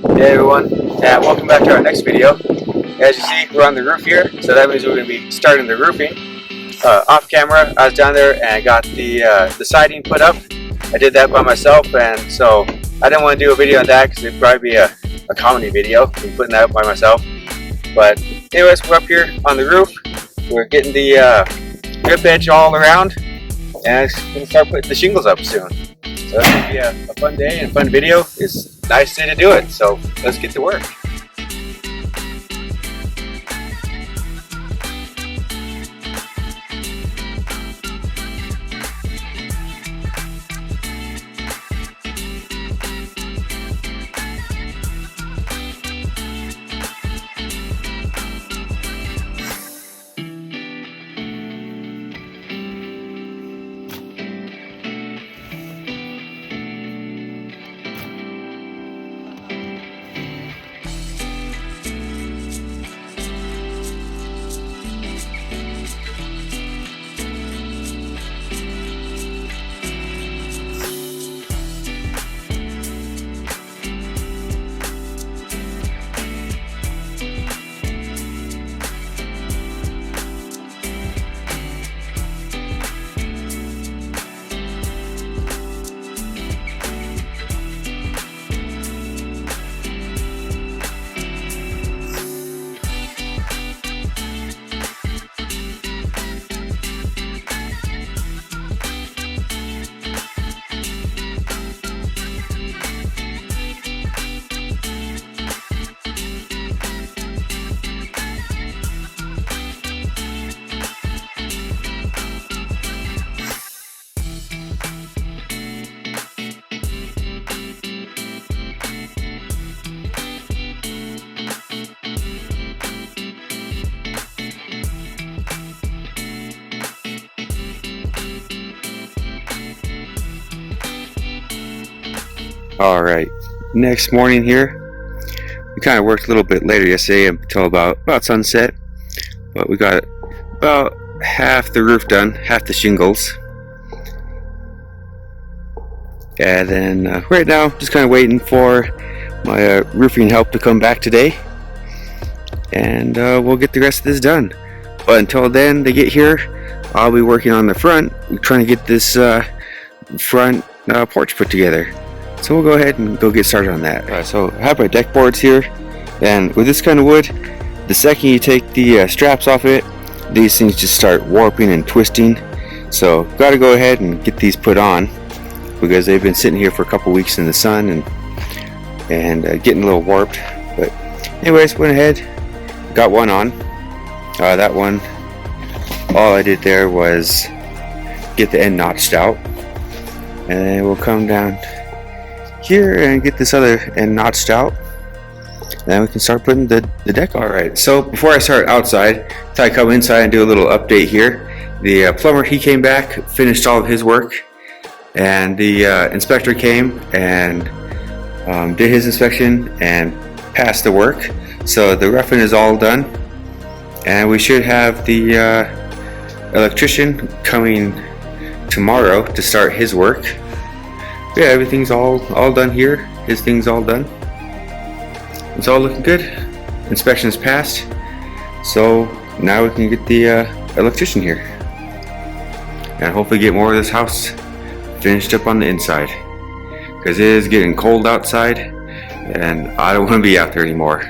Hey everyone, and welcome back to our next video. As you see, we're on the roof here, so that means we're going to be starting the roofing. Off camera, I was down there and got the siding put up. I did that by myself, and so I didn't want to do a video on that because it'd probably be a comedy video, me putting that up by myself. But anyways, we're up here on the roof. We're getting the drip edge all around, and I'm going to start putting the shingles up soon. So it's going to be a fun day and a fun video. It's a nice day to do it, so let's get to work. Alright, next morning here, we kind of worked a little bit later yesterday until about sunset, but we got about half the roof done, half the shingles, and then right now just kind of waiting for my roofing help to come back today, and we'll get the rest of this done. But until then they get here, I'll be working on the front. We're trying to get this front porch put together. So we'll go ahead and go get started on that. So I have my deck boards here, and with this kind of wood, the second you take the straps off it, these things just start warping and twisting. So got to go ahead and get these put on because they've been sitting here for a couple weeks in the sun and getting a little warped. But anyways, went ahead, got one on. That one, all I did there was get the end notched out, and then we'll come down here and get this other end notched out, and then we can start putting the deck on. Alright, so before I start outside, I come inside and do a little update here. The plumber, he came back, finished all of his work, and the inspector came and did his inspection and passed the work. So the roughing is all done, and we should have the electrician coming tomorrow to start his work. Yeah, everything's all done here. His thing's all done. It's all looking good. Inspection's passed. So now we can get the electrician here and hopefully get more of this house finished up on the inside, because it is getting cold outside and I don't want to be out there anymore.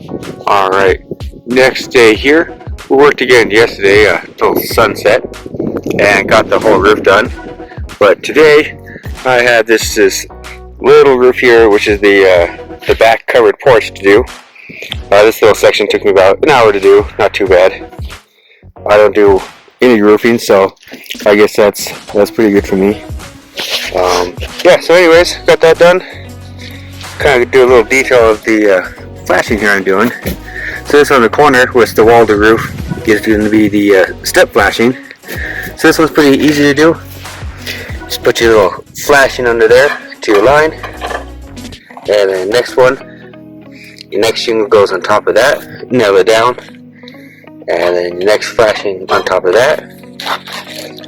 Alright, next day here. We worked again yesterday till sunset and got the whole roof done. But today I had this little roof here, which is the back covered porch to do. This little section took me about an hour to do, not too bad. I don't do any roofing, so I guess that's pretty good for me. Yeah, so anyways, got that done. Kind of do a little detail of the flashing here I'm doing. So this on the corner with the wall to roof is going to be the step flashing. So this one's pretty easy to do. Just put your little flashing under there to your line, and then next one, your next shingle goes on top of that, nail it down, and then your next flashing on top of that,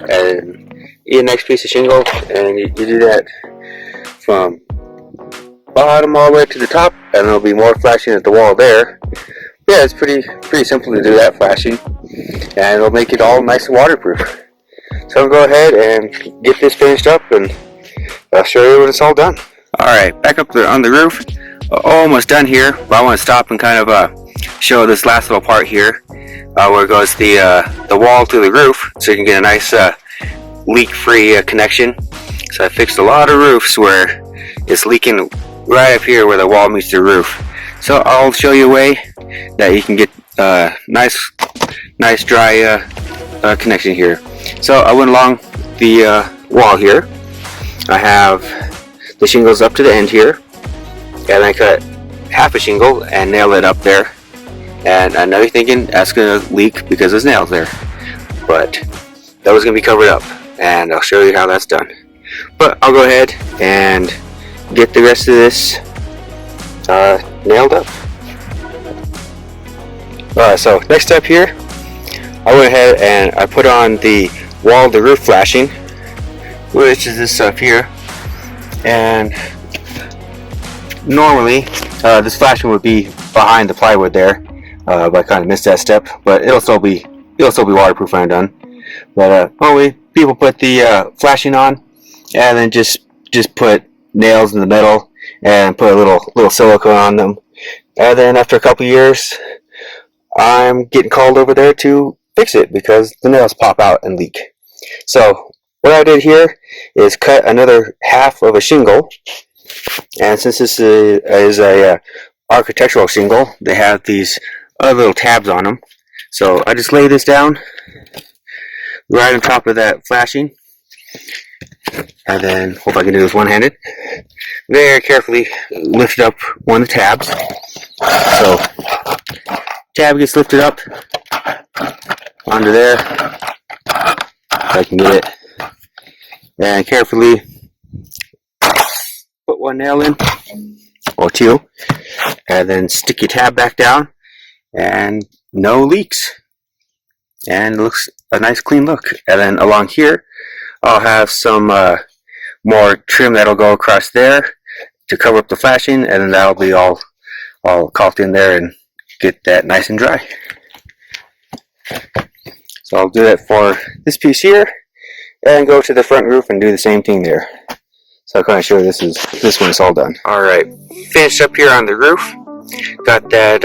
and your next piece of shingle, and you do that from bottom all the way to the top, and there'll be more flashing at the wall there. Yeah, it's pretty simple to do that flashing, and it'll make it all nice and waterproof. So I'll go ahead and get this finished up, and I'll show you when it's all done. Alright, back up on the roof. Almost done here, but I want to stop and kind of show this last little part here, where it goes the wall to the roof, so you can get a nice leak-free connection. So I fixed a lot of roofs where it's leaking right up here where the wall meets the roof. So I'll show you a way that you can get nice dry connection here. So I went along the wall here. I have the shingles up to the end here, and I cut half a shingle and nail it up there. And I know you're thinking that's gonna leak because there's nails there, but that was gonna be covered up, and I'll show you how that's done. But I'll go ahead and get the rest of this nailed up. Alright, so next step here, I went ahead and I put on the wall to roof flashing, which is this stuff here. And normally this flashing would be behind the plywood there, but I kind of missed that step. But it'll still be waterproof when I'm done. But normally people put the flashing on and then just put nails in the middle and put a little silicone on them. And then after a couple years, I'm getting called over there to fix it because the nails pop out and leak. So what I did here is cut another half of a shingle, and since this is a architectural shingle, they have these other little tabs on them. So I just lay this down right on top of that flashing, and then hope I can do this one-handed. Very carefully lift up one of the tabs. So tab gets lifted up onto there, if I can get it, and carefully put one nail in, or two, and then stick your tab back down, and no leaks, and it looks a nice clean look. And then along here I'll have some more trim that'll go across there to cover up the flashing, and then that'll be all caulked in there and get that nice and dry. So I'll do that for this piece here, and go to the front roof and do the same thing there. So I'll kind of show you this one is all done. Alright, finished up here on the roof. Got that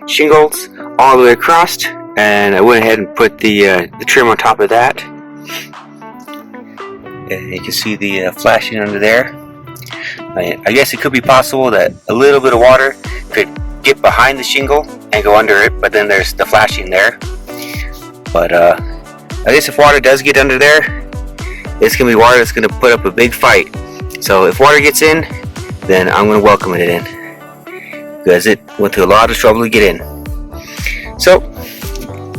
shingles all the way across, and I went ahead and put the trim on top of that. And you can see the flashing under there. I guess it could be possible that a little bit of water could get behind the shingle and go under it, but then there's the flashing there. But I guess if water does get under there, it's going to be water that's going to put up a big fight. So if water gets in, then I'm going to welcome it in, because it went through a lot of trouble to get in. So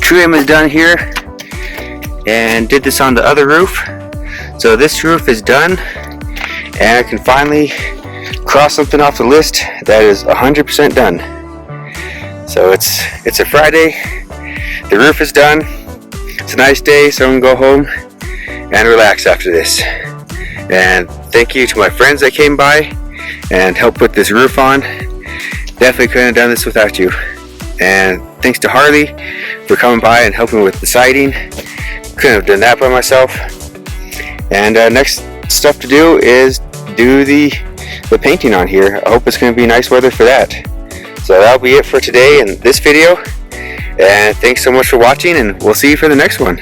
trim is done here, and did this on the other roof. So this roof is done, and I can finally cross something off the list that is 100% done. So it's a Friday, the roof is done, it's a nice day, so I'm going to go home and relax after this. And thank you to my friends that came by and helped put this roof on. Definitely couldn't have done this without you. And thanks to Harley for coming by and helping with the siding. Couldn't have done that by myself. And next stuff to do is do the painting on here. I hope it's going to be nice weather for that. So that'll be it for today in this video. And thanks so much for watching, and we'll see you for the next one.